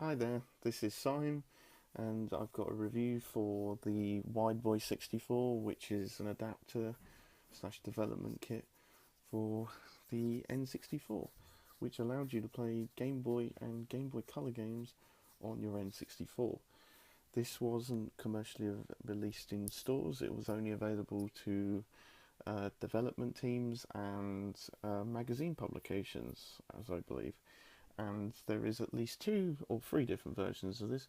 Hi there, this is Simon, and I've got a review for the Wide Boy 64, which is an adapter slash development kit for the N64, which allowed you to play Game Boy and Game Boy Color games on your N64. This wasn't commercially released in stores, it was only available to development teams and magazine publications, as I believe. And there is at least two or three different versions of this.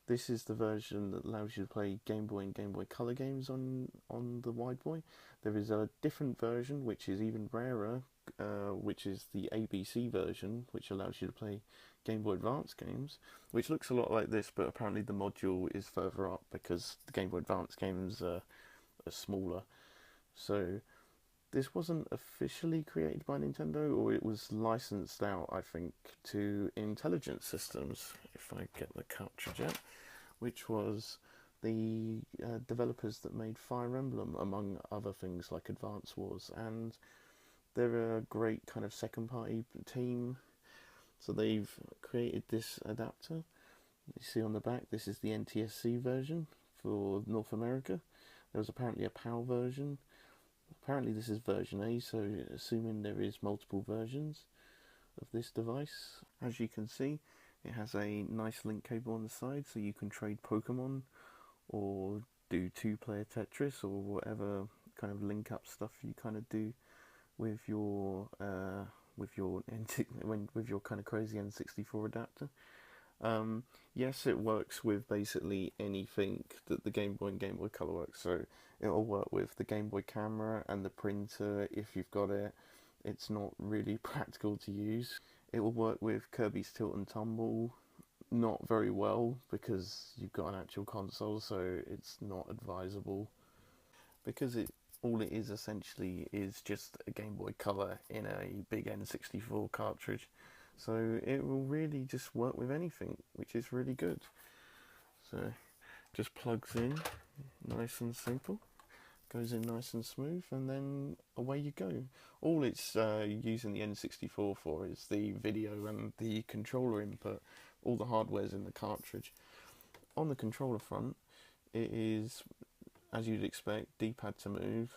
This is the version that allows you to play Game Boy and Game Boy Color games on the Wide Boy. There is a different version which is even rarer, which is the ABC version, which allows you to play Game Boy Advance games, which looks a lot like this, but apparently the module is further up because the Game Boy Advance games are smaller. So this wasn't officially created by Nintendo, or it was licensed out, I think, to Intelligent Systems, if I get the cartridge out, which was the developers that made Fire Emblem, among other things like Advance Wars. And they're a great kind of second party team. So they've created this adapter. You see on the back, this is the NTSC version for North America. There was apparently a PAL version. Apparently this is version A, so assuming there is multiple versions of this device. As you can see, it has a nice link cable on the side, so you can trade Pokemon or do two-player Tetris or whatever kind of link-up stuff you kind of do with your with your kind of crazy N64 adapter. Yes, it works with basically anything that the Game Boy and Game Boy Color works. So it'll work with the Game Boy camera and the printer if you've got it. It's not really practical to use. It will work with Kirby's Tilt and Tumble, not very well because you've got an actual console, so it's not advisable. Because all it is essentially is just a Game Boy Color in a big N64 cartridge. So it will really just work with anything, which is really good. So just plugs in, nice and simple, goes in nice and smooth, and then away you go. All it's using the N64 for is the video and the controller input. All the hardware's in the cartridge. On the controller front, it is, as you'd expect, D-pad to move,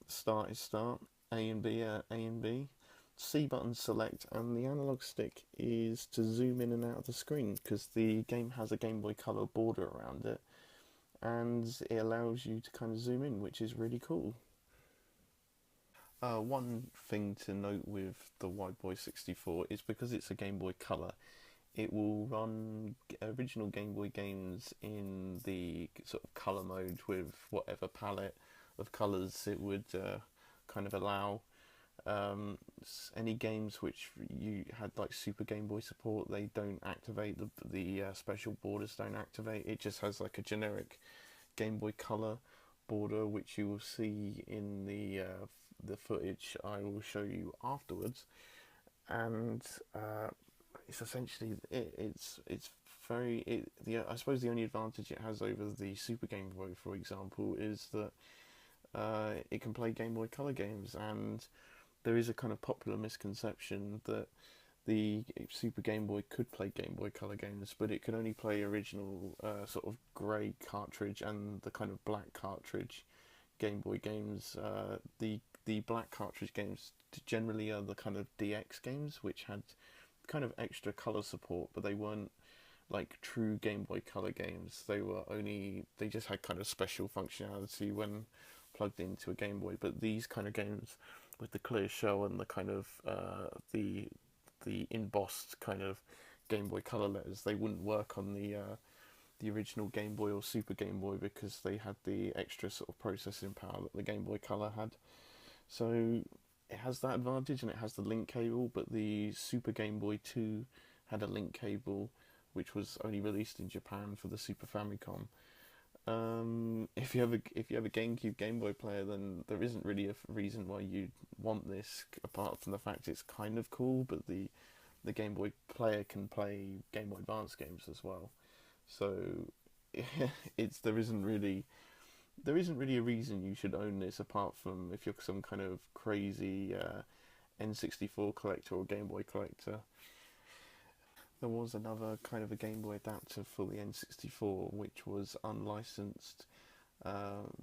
start is start, A and B are A and B, C button select, and the analog stick is to zoom in and out of the screen because the game has a Game Boy Color border around it, and it allows you to kind of zoom in, which is really cool. One thing to note with the Wide Boy 64 is because it's a Game Boy Color, it will run original Game Boy games in the sort of color mode with whatever palette of colors it would kind of allow. Any games which you had like Super Game Boy support, they don't activate, the special borders don't activate. It just has like a generic Game Boy Color border, which you will see in the footage I will show you afterwards. And it's essentially it's very I suppose the only advantage it has over the Super Game Boy, for example, is that it can play Game Boy Color games, and there is a kind of popular misconception that the Super Game Boy could play Game Boy Color games, but it could only play original sort of grey cartridge and the kind of black cartridge Game Boy games. The black cartridge games generally are the kind of DX games, which had kind of extra color support, but they weren't like true Game Boy Color games. They just had kind of special functionality when plugged into a Game Boy. But these kind of games with the clear shell and the kind of the embossed kind of Game Boy Color letters, they wouldn't work on the original Game Boy or Super Game Boy because they had the extra sort of processing power that the Game Boy Color had. So it has that advantage, and it has the link cable, but the Super Game Boy 2 had a link cable which was only released in Japan for the Super Famicom. If you have a GameCube Game Boy player, then there isn't really a reason why you'd want this, apart from the fact it's kind of cool, but the Game Boy player can play Game Boy Advance games as well. So there isn't really a reason you should own this, apart from if you're some kind of crazy N64 collector or Game Boy collector. there was another kind of a Game Boy adapter for the N64, which was unlicensed,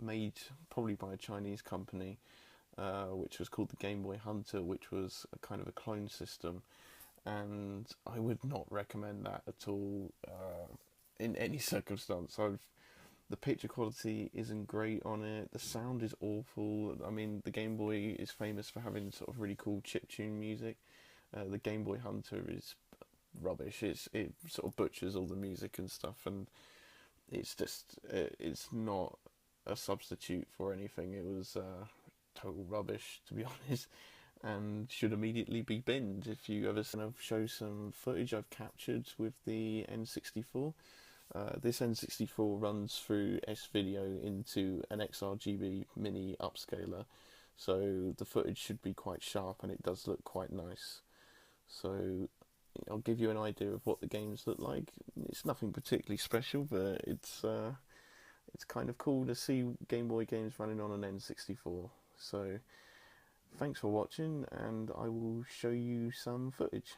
made probably by a Chinese company, which was called the Game Boy Hunter, which was a kind of a clone system, and I would not recommend that at all in any circumstance. The picture quality isn't great on it. The sound is awful. I mean, the Game Boy is famous for having sort of really cool chiptune music. The Game Boy Hunter is rubbish. It sort of butchers all the music and stuff, and it's not a substitute for anything. It was total rubbish, to be honest, and should immediately be binned. If you ever kind of show some footage I've captured with the N64. This N64 runs through S-Video into an XRGB mini upscaler, so the footage should be quite sharp and it does look quite nice. So I'll give you an idea of what the games look like. It's nothing particularly special, but it's kind of cool to see Game Boy games running on an N64. So thanks for watching, and I will show you some footage.